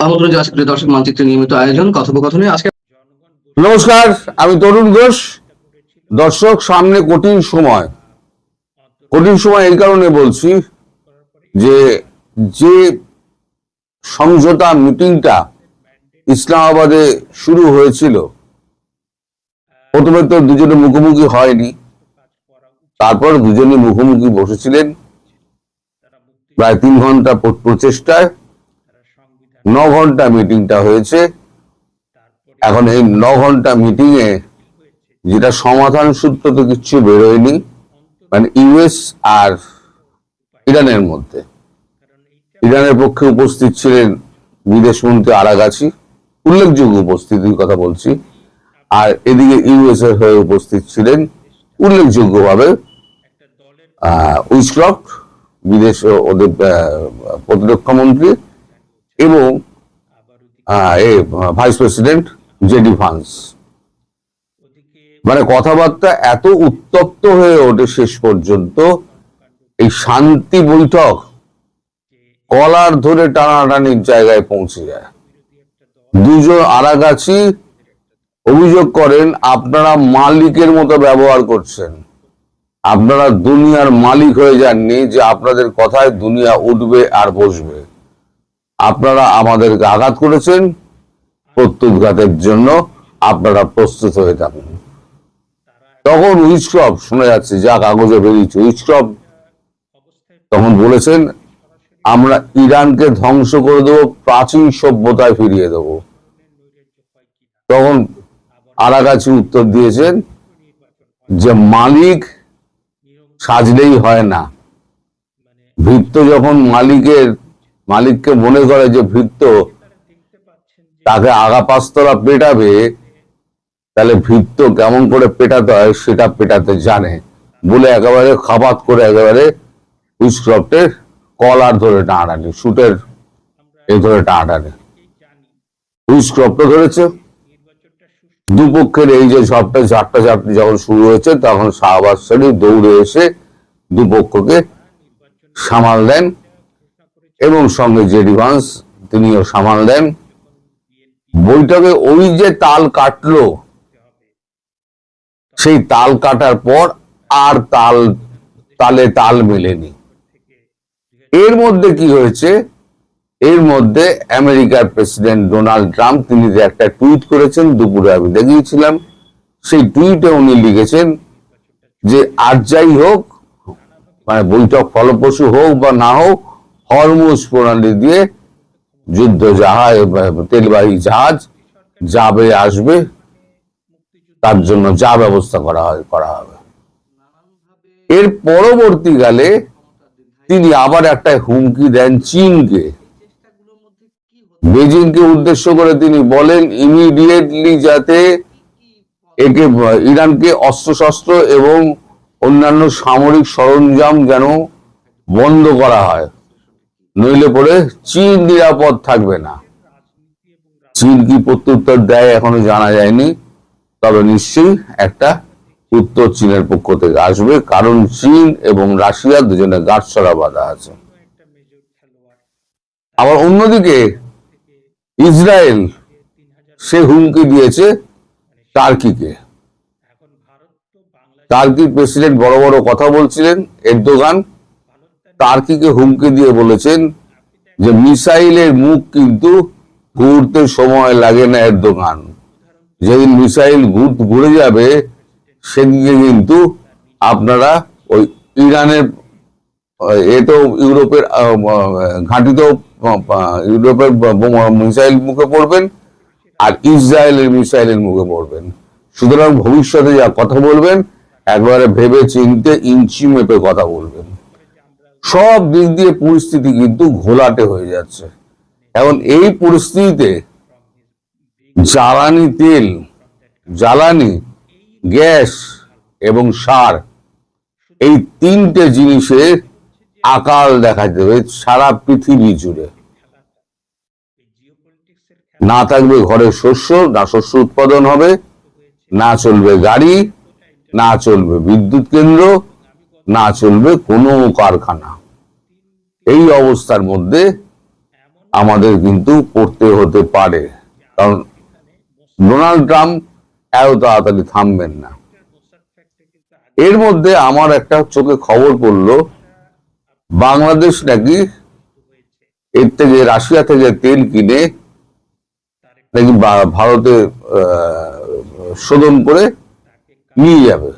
আমন্ত্রণ জানাচ্ছি প্রিয় দর্শক মানচিত্রের নিয়মিত আয়োজন কথোপকথনে। আজকে নমস্কার, আমি তরুণ ঘোষ। দর্শক, সামনে কঠিন সময়। কঠিন সময় এই কারণে বলছি যে যে সমঝোতা মিটিংটা ইসলামাবাদে শুরু হয়েছিল, প্রথমে তো দুজনে মুখোমুখি হয়নি, তারপর দুজনে মুখোমুখি বসেছিলেন প্রায় 3 ঘন্টা প্রচেষ্টায়। 9 ঘন্টা মিটিংটা হয়েছে। এখন এই 9 ঘন্টা মিটিং এ যেটা সমাধান সূত্র তো কিচ্ছু বেরোয়নি, মানে ইউএস আর ইরানের মধ্যে। ইরানের পক্ষে উপস্থিত ছিলেন বিদেশমন্ত্রী আরাগাচি, উল্লেখযোগ্য উপস্থিতির কথা বলছি, আর এদিকে ইউএস এর হয়ে উপস্থিত ছিলেন উল্লেখযোগ্যভাবে উইসকফট, বিদেশ ওদের প্রতিরক্ষা মন্ত্রী, এবং ভাইস প্রেসিডেন্ট জেডি ভান্স। মানে কথাবার্তা এত উত্তপ্ত হয়ে ওঠে শেষ পর্যন্ত এই শান্তি বৈঠক কলার ধরে টানাটানির জায়গায় পৌঁছে যায়। দুজন আরাগাচি অভিযোগ করেন, আপনারা মালিকের মতো ব্যবহার করছেন, আপনারা দুনিয়ার মালিক হয়ে যাননি যে আপনাদের কথায় দুনিয়া উঠবে আর বসবে। আপনারা আমাদেরকে আঘাত করেছেন, প্রত্যুৎঘাতের জন্য আপনারা প্রস্তুত হয়ে থাকুন। তখন উইসকফট, শোনা যাচ্ছে যা কাগজে বেরিয়েছে, উইসকফট তখন বলেছেন, আমরা ইরানকে ধ্বংস করে দেবো, প্রাচীন সভ্যতায় ফিরিয়ে দেব। তখন আরাগাচি উত্তর দিয়েছেন যে মালিক সাজলেই হয় না। ভৃত্য যখন মালিককে মনে করে যে ভৃত্য তাকে আগা পাঁচতলা পেটাবে, তাহলে ভৃত্য কেমন করে পেটাতে হয় সেটা পেটাতে জানে বলে একেবারে খাপাত করে একেবারে উইসকফটের কলার ধরে টানাটানি, শুটের এই ধরে টানাটানি। উইসকফট ধরেছে। দুপক্ষের এই যে ঝাপটাঝাপটি যখন শুরু হয়েছে, তখন শাহবাজ শরীফ দৌড়ে এসে দুপক্ষকে সামাল দেন, এবং সঙ্গে জেডি ভান্স তিনিও সামাল দেন। বৈঠকে ওই যে তাল কাটলো, সেই তাল কাটার পর আর তালে তাল মেলেনি। এর মধ্যে কি হয়েছে? এর মধ্যে আমেরিকার প্রেসিডেন্ট ডোনাল্ড ট্রাম্প তিনি একটা টুইট করেছেন, দুপুরে আমি দেখিয়েছিলাম। সেই টুইটে উনি লিখেছেন যে আর যাই হোক, মানে বৈঠক ফলপ্রসূ হোক বা না হোক, হরমুজ প্রণালী দিয়ে যুদ্ধ জাহাজ, তেলবাহী জাহাজ যাবে আসবে, তার জন্য যা ব্যবস্থা করা হবে। এর পরবর্তীকালে তিনি আবার একটা হুমকি দেন চীনকে। বেজিংকে উদ্দেশ্য করে তিনি বলেন, ইমিডিয়েটলি যাতে ইরানকে অস্ত্রশস্ত্র এবং অন্যান্য সামরিক সরঞ্জাম যেন বন্ধ করা হয়, নইলে পরে চীন নিরাপদ থাকবে না। চীন কি প্রত্যুত্তর দেয় এখনো জানা যায়নি, তবে নিশ্চয়ই একটা উত্তর চীনের পক্ষ থেকে আসবে, কারণ চীন এবং রাশিয়া দুজনে গাঁটছড়া বাঁধা আছে। আবার অন্যদিকে ইসরায়েল সে হুমকি দিয়েছে টার্কিকে। টার্কির প্রেসিডেন্ট বড় বড় কথা বলছিলেন, এরদোগান টার্কিকে হুমকি দিয়ে বলেছেন যে মিসাইলের মুখ কিন্তু ঘুরতে সময় লাগে না এরদোগান, যেদিন মিসাইল ঘুরে যাবে সেদিকে কিন্তু আপনারা ওই ইরানের এতো ইউরোপের ঘাঁটিতেও ইউরোপের মিসাইল মুখে পড়বেন, আর ইসরায়েলের মিসাইলের মুখে পড়বেন। সুতরাং ভবিষ্যতে যা কথা বলবেন একবারে ভেবে চিনতে ইঞ্চি মেপে কথা বলবেন। সব দিক দিয়ে পরিস্থিতি কিন্তু ঘোলাটে হয়ে যাচ্ছে। এখন এই পরিস্থিতিতে জ্বালানি তেল, জ্বালানি, গ্যাস এবং সার, এই তিনটে জিনিসের আকাল দেখা দেবে সারা পৃথিবী জুড়ে। না থাকবে ঘরে শস্য, না শস্য উৎপাদন হবে, না চলবে গাড়ি, না চলবে বিদ্যুৎ কেন্দ্র, না চলবে কোনো কারখানা। এই অবস্থার মধ্যে আমাদের কিন্তু পড়তে পারে, কারণ ডোনাল্ড ট্রাম্প এত তাড়াতাড়ি থামবেন না। এর মধ্যে আমার একটা চোখে খবর পড়লো, বাংলাদেশ নাকি এর থেকে রাশিয়া থেকে তেল কিনে নাকি ভারতে শোধন করে নিয়ে যাবে,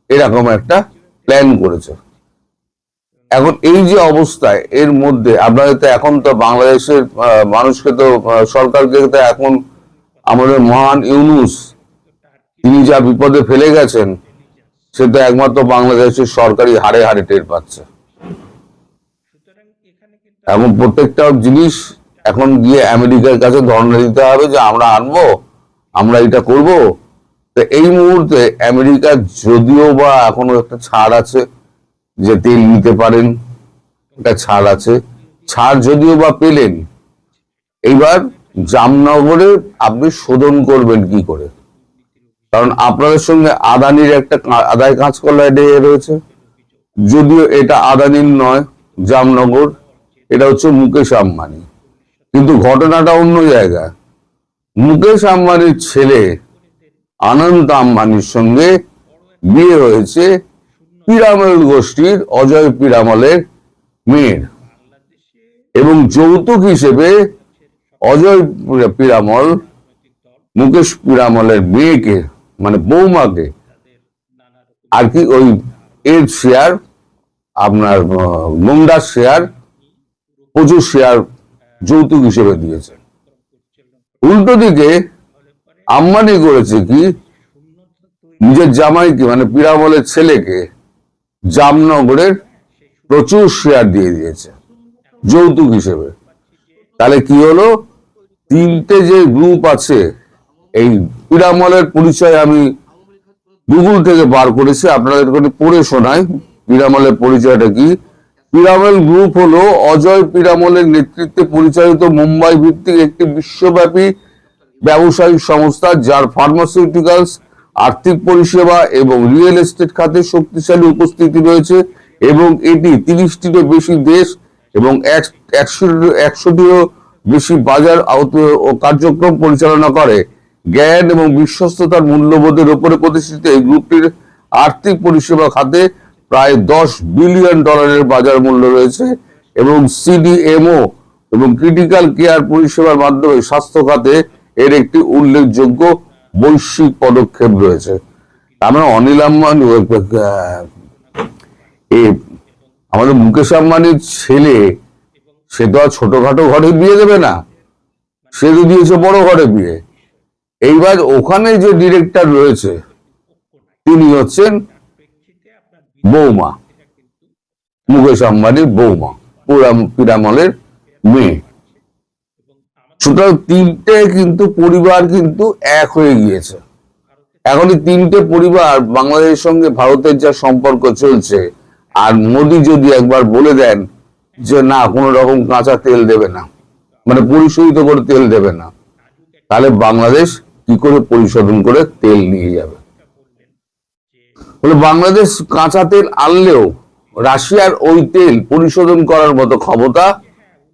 এরকম একটা প্ল্যান করেছে। এখন এই যে অবস্থায়, এর মধ্যে আপনাদের তো এখন তো বাংলাদেশের মানুষকে তো সরকারকে তো এখন আমাদের মহান ইউনূস তিনি যা বিপদে ফেলে গেছেন, সে তো একমাত্র বাংলাদেশের সরকারি হাড়ে হাড়ে টের পাচ্ছে। এখন প্রত্যেকটা জিনিস এখন গিয়ে আমেরিকার কাছে ধর্ণা দিতে হবে যে আমরা আনবো, আমরা এটা করব। তো এই মুহূর্তে আমেরিকার যদিও বা এখনো একটা ছাড় আছে যে তেল নিতে পারেন, একটা ছাড় আছে, ছাড় যদিও বা পেলেন, এইবার জামনগরে আপনি শোধন করবেন কি করে? কারণ আপনাদের সঙ্গে আদানির একটা আদায় কাঁচকলা রয়েছে, যদিও এটা আদানির নয়, জামনগর, এটা হচ্ছে মুকেশ আম্বানি। কিন্তু ঘটনাটা অন্য জায়গায়। মুকেশ আম্বানির ছেলে আনন্ত আম্বানির সঙ্গে বিয়ে হয়েছে পিরামল গোষ্ঠীর অজয় পিরামলের মেয়ের, এবং যৌতুক হিসেবে অজয় পিরামল মুকেশ পিরামলের মেয়েকে, মানে বৌমাকে আর কি ওই এর শেয়ার, আপনার মুন্ডার শেয়ার, প্রচুর শেয়ার যৌতুক হিসেবে দিয়েছে। উল্টো দিকে আম্বানি করেছে কি, নিজের জামাইকে মানে পিরামলের ছেলেকে জামনগরের প্রচুর শেয়ার দিয়ে দিয়েছে যৌতুক হিসেবে। তাহলে কি হলো, তিনটে যে গ্রুপ আছে, এই পিরামলের পরিচয় আমি গুগল থেকে বার করেছি, আপনাদের পড়ে শোনাই পিরামলের পরিচয়টা কি। পিরামল গ্রুপ হলো অজয় পিরামলের নেতৃত্বে পরিচালিত মুম্বাই ভিত্তিক একটি বিশ্বব্যাপী ব্যবসায়িক সংস্থা, যার ফার্মাসিউটিক্যালস, আর্থিক পরিষেবা এবং রিয়েল এস্টেট খাতে শক্তিশালী উপস্থিতি রয়েছে, এবং এটি 30টিরও বেশি দেশ এবং 100টিরও বেশি বাজার ও কার্যক্রম পরিচালনা করে। জ্ঞান এবং বিশ্বস্ততার মূল্যবোধের উপরে প্রতিষ্ঠিত এই গ্রুপটির আর্থিক পরিষেবা খাতে প্রায় $10 বিলিয়ন বাজার মূল্য রয়েছে, এবং সিডিএমও এবং ক্রিটিক্যাল কেয়ার পরিষেবার মাধ্যমে স্বাস্থ্য খাতে এর একটি উল্লেখযোগ্য বৈশ্বিক পদক্ষেপ রয়েছে। আমরা অনিল আম্বানি, আমাদের মুকেশ আম্বানির ছেলে, সে তো আর ছোটখাটো ঘরে বিয়ে দেবে না, সে তো দিয়েছে বড় ঘরে বিয়ে। এইবার ওখানে যে ডিরেক্টর রয়েছে তিনি হচ্ছেন বৌমা, মুকেশ আম্বানির বৌমা, পিরামলের মেয়ে। সুতরাং তিনটে কিন্তু পরিবার কিন্তু এক হয়ে গিয়েছে। এখন এই তিনটে পরিবার, বাংলাদেশের সঙ্গে ভারতের যা সম্পর্ক চলছে, আর মোদি যদি একবার বলে দেন যে না কোনো রকম কাঁচা তেল দেবে না, মানে পরিশোধিত করে তেল দেবে না, তাহলে বাংলাদেশ কি করে পরিশোধন করে তেল নিয়ে যাবে? বলে বাংলাদেশ কাঁচা তেল আনলেও রাশিয়ার ওই তেল পরিশোধন করার মতো ক্ষমতা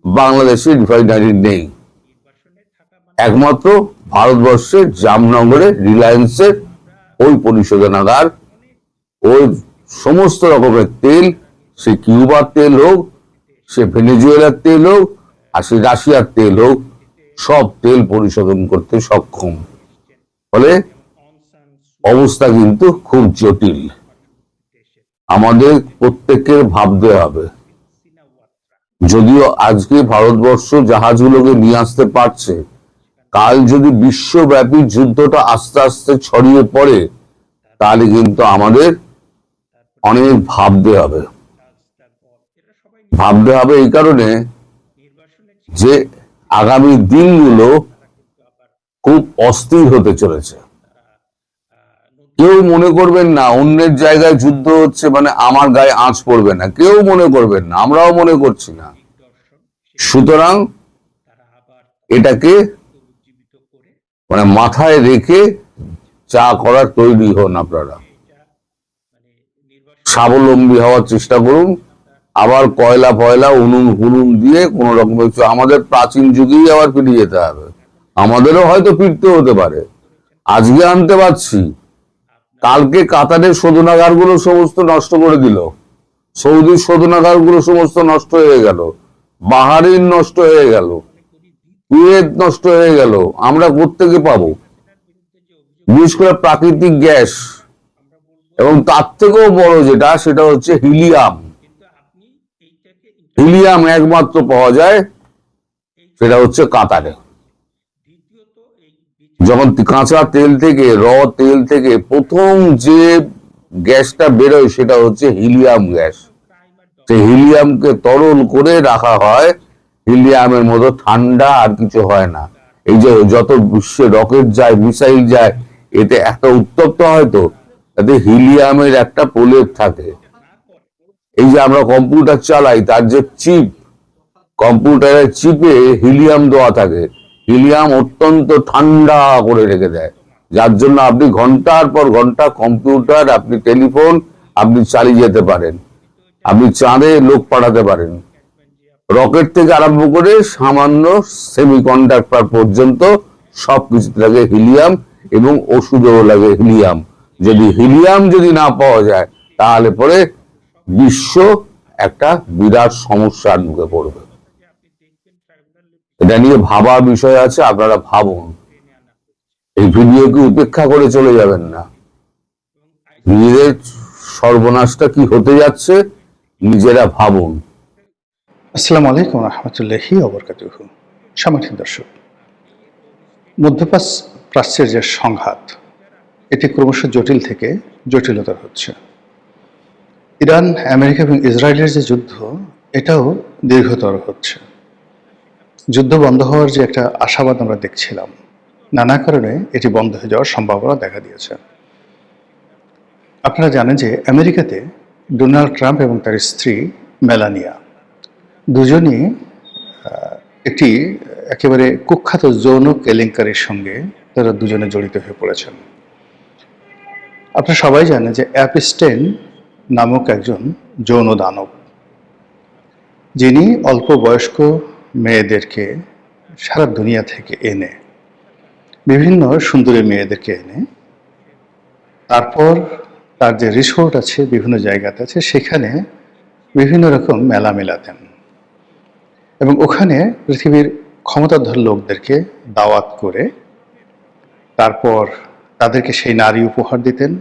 বাংলাদেশের রিফাইনারি নেই। একমাত্র ভারতবর্ষের জামনগরে রিলায়েন্সের ওই পরিশোধনাগার, ওই সমস্ত রকমের তেল, সে কিউবার তেল হোক, সে ভেনেজুয়েলার তেল হোক, আর সে রাশিয়ার তেল হোক, সব তেল পরিশোধন করতে সক্ষম। ফলে অবস্থা কিন্তু খুব জটিল। আমাদের প্রত্যেকের ভাবতে হবে, যদিও আজকে ভারতবর্ষ জাহাজগুলোকে নিয়ে আসতে পারছে, কাল যদি বিশ্বব্যাপী যুদ্ধটা আস্তে আস্তে ছড়িয়ে পড়ে, তাহলে কিন্তু আমাদের অনেক ভাবতে হবে। ভাবতে হবে এই কারণে যে আগামী দিনগুলো খুব অস্থির হতে চলেছে। কেউ মনে করবেন না অন্যের জায়গায় যুদ্ধ হচ্ছে মানে আমার গায়ে আঁচ পড়বে না, কেউ মনে করবেন না, আমরাও মনে করছি না। সুতরাং এটাকে মানে মাথায় রেখে যা করার তৈরি হন, আপনারা স্বাবলম্বী হওয়ার চেষ্টা করুন। আবার কয়লা ফয়লা উনুন দিয়ে কোন রকম আমাদের প্রাচীন যুগেই আবার ফিরে যেতে হবে। আমাদেরও হয়তো ফিরতে হতে পারে। আজকে আনতে পারছি, কালকে কাতারের শোধনাগারগুলো সমস্ত নষ্ট করে দিল, সৌদির শোধনাগারগুলো সমস্ত নষ্ট হয়ে গেল, বাহারিন নষ্ট হয়ে গেল, কুয়েত নষ্ট হয়ে গেল। আমরা কোত্থেকে পাবো? বিশেষ করে প্রাকৃতিক গ্যাস, এবং তার থেকেও বড় যেটা, সেটা হচ্ছে হিলিয়াম। হিলিয়াম একমাত্র পাওয়া যায় সেটা হচ্ছে কাতারে। যখন কাঁচা তেল থেকে, তেল থেকে প্রথম যে গ্যাসটা বেরোয় সেটা হচ্ছে হিলিয়াম গ্যাস। সেই হিলিয়ামকে তরল করে রাখা হয়। হিলিয়ামের মতো ঠান্ডা আর কিছু হয় না। এই যে যত বিশ্বে রকেট যায়, মিসাইল যায়, এতে একটা উত্তপ্ত হয়, তো তাতে হিলিয়ামের একটা প্রলেপ থাকে। এই যে আমরা কম্পিউটার চালাই, তার যে চিপ, কম্পিউটারের চিপে হিলিয়াম দেওয়া থাকে। হিলিয়াম অত্যন্ত ঠান্ডা করে রেখে দেয়, যার জন্য আপনি ঘন্টার পর ঘন্টা কম্পিউটার, আপনি টেলিফোন আপনি চালিয়ে যেতে পারেন। আপনি চাঁদে লোক পাঠাতে পারেন। রকেট থেকে আরম্ভ করে সামান্য সেমিকন্ডাক্টর পর্যন্ত সবকিছু লাগে হিলিয়াম, এবং ওষুধও লাগে হিলিয়াম। হিলিয়াম যদি না পাওয়া যায়, তাহলে পরে বিশ্ব একটা বিরাট সমস্যার মুখে পড়বে। এটা নিয়ে ভাবার বিষয় আছে, আপনারা ভাবুন। এই ভিডিওকে উপেক্ষা করে চলে যাবেন না। নিজেদের সর্বনাশটা কি হতে যাচ্ছে নিজেরা ভাবুন। আসসালামু আলাইকুম রহমতুল্লাহি ওয়া বারাকাতুহু। সম্মানিত দর্শক, মধ্যপ্রাচ্যের যে সংঘাত, এটি ক্রমশ জটিল থেকে জটিলতর হচ্ছে। ইরান, আমেরিকা এবং ইসরায়েলের যে যুদ্ধ, এটাও দীর্ঘতর হচ্ছে। যুদ্ধ বন্ধ হওয়ার যে একটা আশাবাদ আমরা দেখছিলাম, নানা কারণে এটি বন্ধ হয়ে যাওয়ার সম্ভাবনা দেখা দিয়েছে। আপনারা জানেন যে আমেরিকাতে ডোনাল্ড ট্রাম্প এবং তার স্ত্রী মেলানিয়া দুজনই একটি একেবারে কুখ্যাত যৌন কেলেঙ্কারির সঙ্গে তারা দুজনে জড়িত হয়ে পড়েছেন। আপনারা সবাই জানেন যে অ্যাপস্টেইন নামক একজন যৌন দানব, যিনি অল্প বয়স্ক মেয়েদেরকে সারা দুনিয়া থেকে এনে, বিভিন্ন সুন্দরী মেয়েদেরকে এনে, তারপর তার যে রিসোর্ট আছে, বিভিন্ন জায়গাতে আছে, সেখানে বিভিন্ন রকম মেলা মেলাতেন এবং ওখানে পৃথিবীর ক্ষমতাধর লোকদেরকে দাওয়াত করে তারপর তাদেরকে সেই নারী উপহার দিতেন।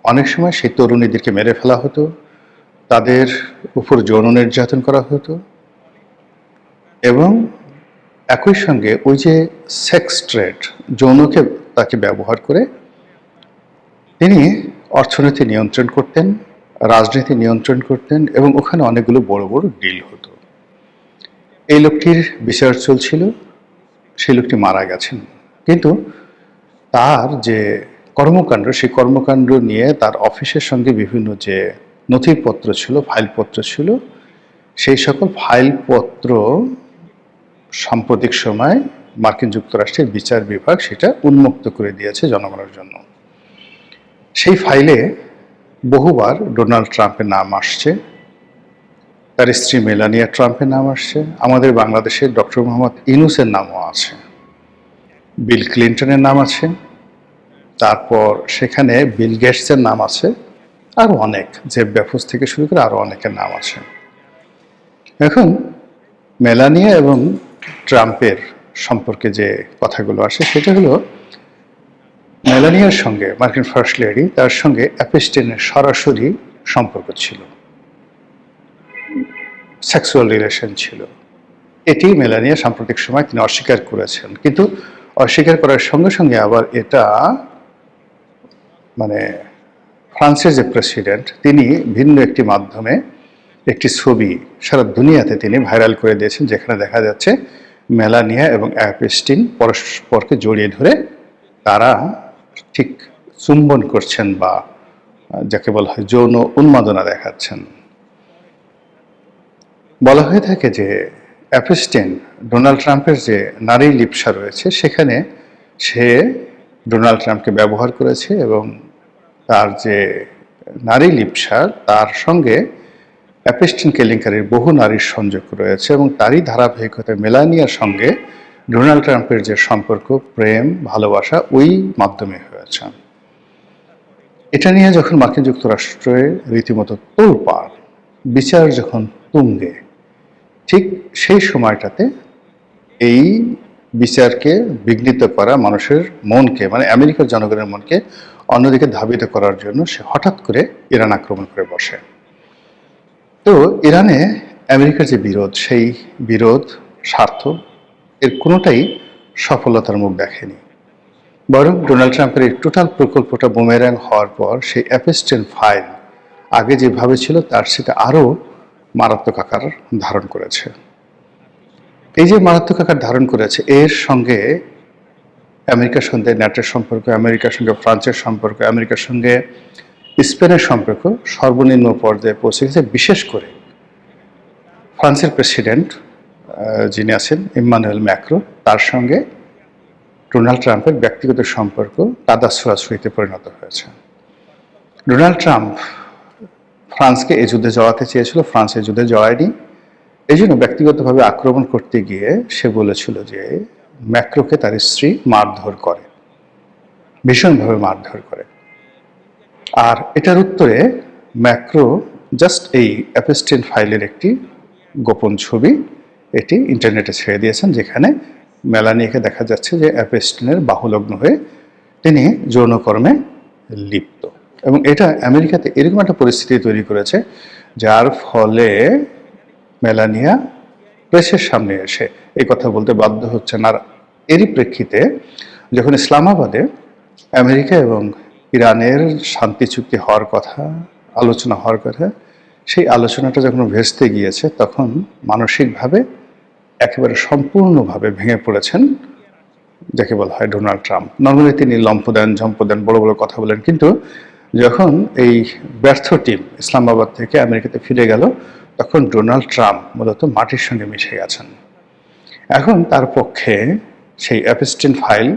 অনেক সময় সেই তরুণীদেরকে মেরে ফেলা হতো, তাদের উপর যৌন নির্যাতন করা হতো, এবং একই সঙ্গে ওই যে সেক্স ট্রেড, যৌনকে তাকে ব্যবহার করে তিনি অর্থনীতি নিয়ন্ত্রণ করতেন, রাজনীতি নিয়ন্ত্রণ করতেন, এবং ওখানে অনেকগুলো বড় বড় ডিল হতো। এই লোকটির বিচার চলছিল, সেই লোকটি মারা গেছেন, কিন্তু তার যে কর্মকাণ্ড, সেই কর্মকাণ্ড নিয়ে তার অফিসের সঙ্গে বিভিন্ন যে নথিপত্র ছিল, ফাইলপত্র ছিল, সেই সকল ফাইলপত্র সাম্প্রতিক সময় মার্কিন যুক্তরাষ্ট্রের বিচার বিভাগ সেটা উন্মুক্ত করে দিয়েছে জনগণের জন্য। সেই ফাইলে বহুবার ডোনাল্ড ট্রাম্পের নাম আসছে, তার স্ত্রী মেলানিয়া ট্রাম্পের নাম আসছে, আমাদের বাংলাদেশের ডক্টর মোহাম্মদ ইউনূসের নামও আছে, বিল ক্লিন্টনের নাম আছে, তারপর সেখানে বিল গেটসের নাম আছে, আরও অনেক, জেফ বেজোস থেকে শুরু করে আরও অনেকের নাম আছে। এখন মেলানিয়া এবং ট্রাম্পের সম্পর্কে যে কথাগুলো আসে, সেটা হলো মেলানিয়ার সঙ্গে, মার্কিন ফার্স্ট লেডি, তার সঙ্গে অ্যাপস্টেইনের সরাসরি সম্পর্ক ছিল, সেক্সুয়াল রিলেশন ছিল। এটি মেলানিয়া সাম্প্রতিক সময় তিনি অস্বীকার করেছেন, কিন্তু অস্বীকার করার সঙ্গে সঙ্গে আবার এটা মানে ফ্রান্সের যে প্রেসিডেন্ট, তিনি ভিন্ন একটি মাধ্যমে একটি ছবি সারা দুনিয়াতে তিনি ভাইরাল করে দিয়েছেন, যেখানে দেখা যাচ্ছে মেলানিয়া এবং অ্যাপস্টেইন পরস্পরকে জড়িয়ে ধরে তারা ঠিক চুম্বন করছেন, বা যাকে বলা হয় যৌন উন্মাদনা দেখাচ্ছেন। বলা হয়ে থাকে যে অ্যাপস্টেইন ডোনাল্ড ট্রাম্পের যে নারী লিপ্সা রয়েছে, সেখানে সে ডোনাল্ড ট্রাম্পকে ব্যবহার করেছে, এবং তার যে নারী লিপ্সা, তার সঙ্গে অ্যাপস্টেইন কেলেঙ্কারির বহু নারীর সংযোগ রয়েছে, এবং তারই ধারাবাহিকতায় মেলানিয়ার সঙ্গে ডোনাল্ড ট্রাম্পের যে সম্পর্ক, প্রেম, ভালোবাসা ওই মাধ্যমে হয়েছে। এটা নিয়ে যখন মার্কিন যুক্তরাষ্ট্রে রীতিমতো তোলপাড়, বিচার যখন তুঙ্গে, ঠিক সেই সময়টাতে এই বিচারকে বিঘ্নিত করা মানুষের মনকে, মানে আমেরিকার জনগণের মনকে অন্যদিকে ধাবিত করার জন্য সে হঠাৎ করে ইরান আক্রমণ করে বসে। তো ইরানে আমেরিকার যে বিরোধ, সেই বিরোধ, স্বার্থ এর কোনোটাই সফলতার মুখ দেখেনি। বরং ডোনাল্ড ট্রাম্পের এই টোটাল প্রকল্পটা বুমেরাং হওয়ার পর সেই অ্যাপেস্টেন ফাইল আগে যেভাবে ছিল তার সেটা আরও মারাত্মক আকার ধারণ করেছে। এই যে মারাত্মক আকার ধারণ করেছে, এর সঙ্গে আমেরিকার সঙ্গে ন্যাটোর সম্পর্ক, আমেরিকার সঙ্গে ফ্রান্সের সম্পর্ক, আমেরিকার সঙ্গে স্পেনের সম্পর্ক সর্বনিম্ন পর্যায়ে পৌঁছে গেছে। বিশেষ করে ফ্রান্সের প্রেসিডেন্ট যিনি আছেন ইম্মানুয়েল ম্যাক্রো, তার সঙ্গে ডোনাল্ড ট্রাম্পের ব্যক্তিগত সম্পর্ক কাদা ছোঁড়াছুঁড়িতে পরিণত হয়েছে। ডোনাল্ড ট্রাম্প ফ্রান্সকে এই যুদ্ধে জড়াতে চেয়েছিল, ফ্রান্স এই যুদ্ধে জড়ায়নি। এই জন্য ব্যক্তিগতভাবে আক্রমণ করতে গিয়ে সে বলেছিল যে ম্যাক্রোকে তার স্ত্রী মারধর করে, ভীষণভাবে মারধর করে। আর এটার উত্তরে ম্যাক্রো জাস্ট এই অ্যাপেস্টেন ফাইলের একটি গোপন ছবি এটি ইন্টারনেটে ছেড়ে দিয়েছেন, যেখানে মেলানিয়াকে দেখা যাচ্ছে যে অ্যাপেস্টেনের বাহুলগ্ন হয়ে তিনি যৌনকর্মে লিপ্ত। এবং এটা আমেরিকাতে এরকম একটা পরিস্থিতি তৈরি করেছে যার ফলে মেলানিয়া প্রেসের সামনে এসে এই কথা বলতে বাধ্য হচ্ছেন। আর এরই প্রেক্ষিতে যখন ইসলামাবাদে আমেরিকা এবং ইরানের শান্তি চুক্তি হওয়ার কথা, আলোচনা হওয়ার কথা, সেই আলোচনাটা যখন ভেস্তে গিয়েছে, তখন মানসিকভাবে একেবারে সম্পূর্ণভাবে ভেঙে পড়েছেন যাকে বলা হয় ডোনাল্ড ট্রাম্প। নর্মালি তিনি লম্ফ দেন, ঝম্প দেন, বড় বড় কথা বলেন, কিন্তু যখন এই ব্যর্থ টিম ইসলামাবাদ থেকে আমেরিকাতে ফিরে গেল, তখন ডোনাল্ড ট্রাম্প মূলত মাটির সঙ্গে মিশে গেছেন। এখন তার পক্ষে সেই অ্যাপেস্টেন ফাইল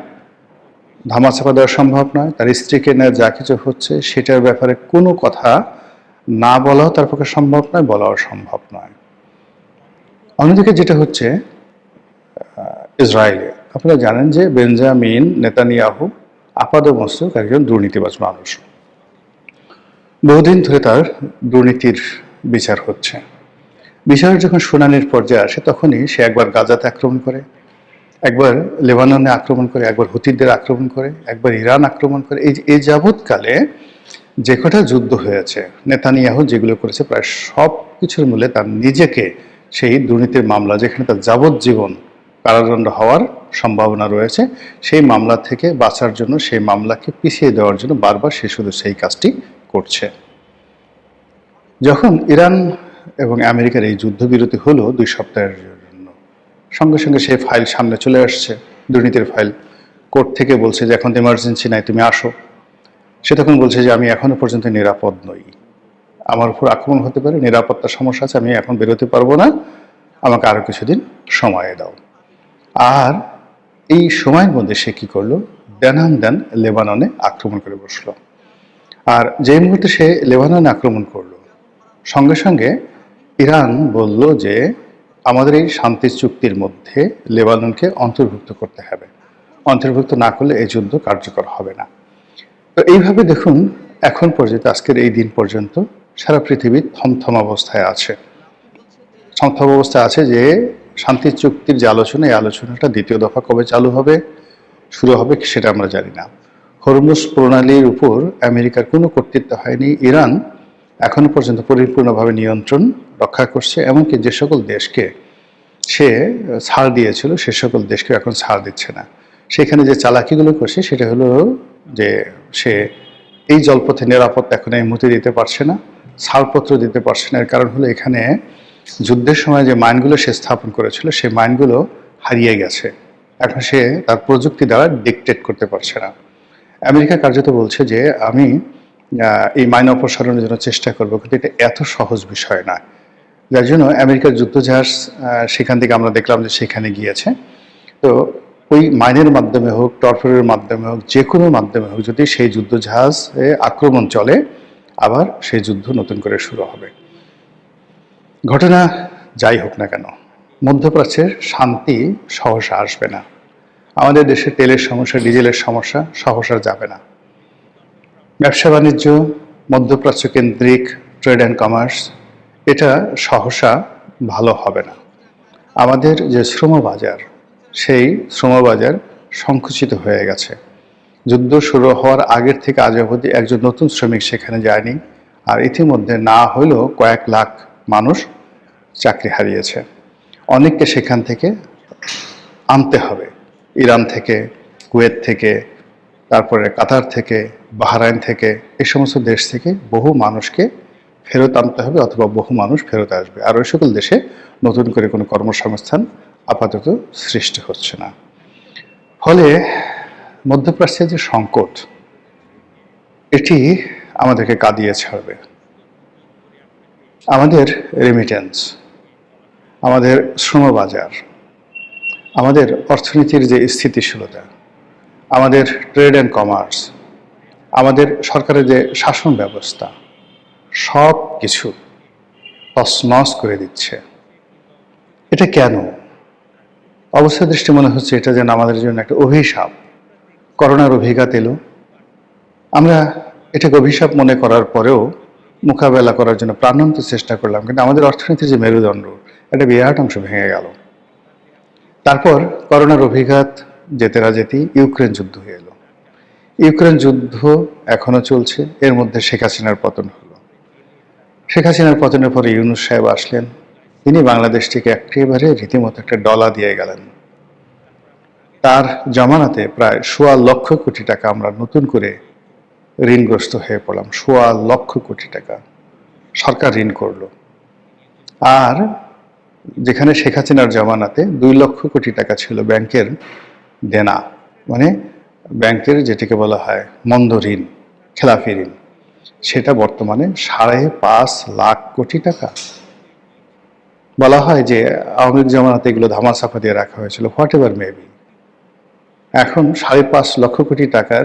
ধামাচাপা দেওয়া সম্ভব নয়। তার স্ত্রীকে নিয়ে যা কিছু হচ্ছে সেটার ব্যাপারে কোনো কথা না বলাও তার পক্ষে সম্ভব নয়, বলাও সম্ভব নয়। অন্যদিকে যেটা হচ্ছে ইসরায়েলে, আপনারা জানেন যে বেঞ্জামিন নেতানিয়াহু আপাদমস্তক একজন দুর্নীতিবাজ মানুষ। বহুদিন ধরে তার দুর্নীতির বিচার হচ্ছে। বিচারের যখন শুনানির পর্যায়ে আসে, তখনই সে একবার গাজাতে আক্রমণ করে, একবার লেবাননে আক্রমণ করে, একবার হুতিদের আক্রমণ করে, একবার ইরান আক্রমণ করে। এই যাবৎকালে যে কটা যুদ্ধ হয়েছে, নেতানিয়াহু যেগুলো করেছে, প্রায় সব কিছুর মূলে তার নিজেকে সেই দুর্নীতির মামলা, যেখানে তার যাবজ্জীবন কারাদণ্ড হওয়ার সম্ভাবনা রয়েছে, সেই মামলা থেকে বাঁচার জন্য, সেই মামলাকে পিছিয়ে দেওয়ার জন্য বারবার সে শুধু সেই কাজটি করছে। যখন ইরান এবং আমেরিকার এই যুদ্ধবিরতি হলো 2 সপ্তাহের জন্য, সঙ্গে সঙ্গে সেই ফাইল সামনে চলে আসছে, দুর্নীতির ফাইল। কোর্ট থেকে বলছে যে এখন তো ইমার্জেন্সি নাই, তুমি আসো। সে তখন বলছে যে আমি এখনো পর্যন্ত নিরাপদ নই, আমার উপর আক্রমণ হতে পারে, নিরাপত্তার সমস্যা আছে, আমি এখন বেরোতে পারবো না, আমাকে আরো কিছুদিন সময় দাও। আর এই সময়ের মধ্যে সে কি করলো, দেন লেবাননে আক্রমণ করে বসলো। আর যেই মুহূর্তে সে লেবাননে আক্রমণ করলো, সঙ্গে সঙ্গে ইরান বলল যে আমাদের এই শান্তি চুক্তির মধ্যে লেবাননকে অন্তর্ভুক্ত করতে হবে, অন্তর্ভুক্ত না করলে এই যুদ্ধ কার্যকর হবে না। তো এইভাবে দেখুন, এখন পর্যন্ত, আজকের এই দিন পর্যন্ত সারা পৃথিবী থমথম অবস্থায় আছে। থমথম অবস্থায় আছে যে শান্তি চুক্তির যে আলোচনা, এই আলোচনাটা দ্বিতীয় দফা কবে চালু হবে, শুরু হবে, সেটা আমরা জানি না। হরমুজ প্রণালীর উপর আমেরিকার কোনো কর্তৃত্ব হয়নি। ইরান এখনো পর্যন্ত পরিপূর্ণভাবে নিয়ন্ত্রণ রক্ষা করছে, এমনকি যে সকল দেশকে সে ছাড় দিয়েছিল সে সকল দেশকে এখন ছাড় দিচ্ছে না। সেখানে যে চালাকিগুলো করছে সেটা হলো যে সে এই জলপথে নিরাপত্তা এখন এই মুহূর্তে দিতে পারছে না, ছাড়পত্র দিতে পারছে না। এর কারণ হলো এখানে যুদ্ধের সময় যে মাইনগুলো সে স্থাপন করেছিল সেই মাইনগুলো হারিয়ে গেছে, এখন সে তার প্রযুক্তি দ্বারা ডিকটেট করতে পারছে না। আমেরিকা কার্যত বলছে যে আমি এই মাইন অপসারণের জন্য চেষ্টা করবো, কিন্তু এটা এত সহজ বিষয় না। যার জন্য আমেরিকার যুদ্ধজাহাজ সেখান থেকে আমরা দেখলাম যে সেখানে গিয়েছে। তো ওই মাইনের মাধ্যমে হোক, টর্পেডোর মাধ্যমে হোক, যে কোনো মাধ্যমে হোক, যদি সেই যুদ্ধজাহাজে আক্রমণ চলে, আবার সেই যুদ্ধ নতুন করে শুরু হবে। ঘটনা যাই হোক না কেন, মধ্যপ্রাচ্যের শান্তি সহসা আসবে না। আমাদের দেশে তেলের সমস্যা, ডিজেলের সমস্যা সহসা যাবে না। ব্যবসা বাণিজ্য, মধ্যপ্রাচ্য কেন্দ্রিক ট্রেড অ্যান্ড কমার্স, এটা সহসা ভালো হবে না। আমাদের যে শ্রমবাজার, সেই শ্রমবাজার সংকুচিত হয়ে গেছে। যুদ্ধ শুরু হওয়ার আগের থেকে আজ অবধি একজন নতুন শ্রমিক সেখানে যায়নি, আর ইতিমধ্যে না হলেও কয়েক লাখ মানুষ চাকরি হারিয়েছে। অনেককে সেখান থেকে আনতে হবে, ইরান থেকে, কুয়েত থেকে, তারপরে কাতার থেকে, বাহরাইন থেকে, এই সমস্ত দেশ থেকে বহু মানুষকে ফেরত আনতে হবে, অথবা বহু মানুষ ফেরত আসবে। আর ওই সকল দেশে নতুন করে কোনো কর্মসংস্থান আপাতত সৃষ্টি হচ্ছে না। ফলে মধ্যপ্রাচ্যের যে সংকট, এটি আমাদেরকে কাঁদিয়ে ছাড়বে। আমাদের রেমিটেন্স, আমাদের শ্রমবাজার, আমাদের অর্থনীতির যে স্থিতিশীলতা, আমাদের ট্রেড অ্যান্ড কমার্স, আমাদের সরকারের যে শাসন ব্যবস্থা, সব কিছু তছনছ করে দিচ্ছে। এটা কেন? অবস্থা দৃষ্টি মনে হচ্ছে এটা যেন আমাদের জন্য একটা অভিশাপ। করোনার অভিঘাত এলো, আমরা এটাকে অভিশাপ মনে করার পরেও মোকাবেলা করার জন্য প্রাণান্ত চেষ্টা করলাম, কিন্তু আমাদের অর্থনীতির যে মেরুদণ্ড, একটা বিরাট অংশ ভেঙে গেল। তারপর করোনার অভিঘাত যেতে না যেতেই ইউক্রেন যুদ্ধ হয়ে এলো। ইউক্রেন যুদ্ধ এখনো চলছে, এর মধ্যে শেখ হাসিনার পতন হলো। শেখ হাসিনার পতনের পরে ইউনূস সাহেব আসলেন, তিনি বাংলাদেশটিকে একেবারে রীতিমতো একটা ডলা দিয়ে গেলেন। তার জমানাতে প্রায় ১.৫ লক্ষ কোটি টাকা আমরা নতুন করে ঋণগ্রস্ত হয়ে পড়লাম। ১.৫ লক্ষ কোটি টাকা সরকার ঋণ করলো। আর যেখানে শেখ হাসিনার জমানাতে ২ লক্ষ কোটি টাকা ছিল ব্যাংকের দেনা, মানে ব্যাংকের যেটিকে বলা হয় মন্দ ঋণ, খেলাফি ঋণ, সেটা বর্তমানে ৫.৫ লাখ কোটি টাকা। বলা হয় যে আওয়ামী লীগ জমানাতে এগুলো ধামাচাপা দিয়ে রাখা হয়েছিল, হোয়াট এভার মেবি। এখন ৫.৫ লক্ষ কোটি টাকার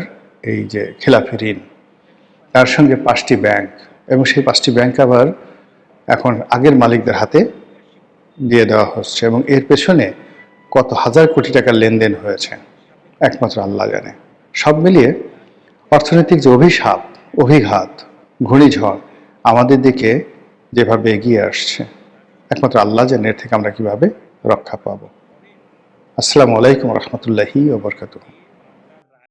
এই যে খেলাফি ঋণ, তার সঙ্গে ৫টি ব্যাংক, এবং সেই 5টি ব্যাংক আবার এখন আগের মালিকদের হাতে দিয়ে দেওয়া হচ্ছে, এবং এর পেছনে কত হাজার কোটি টাকার লেনদেন হয়েছে একমাত্র আল্লাহ জানে। সব মিলিয়ে অর্থনৈতিক যে অভিশাপ, অভিঘাত, ঘূর্ণিঝড় আমাদের দিকে যেভাবে এগিয়ে আসছে, একমাত্র আল্লাহ জানে এর থেকে আমরা কিভাবে রক্ষা পাবো। আসসালামু আলাইকুম রহমতুল্লাহি ওয়া বারাকাতুহু।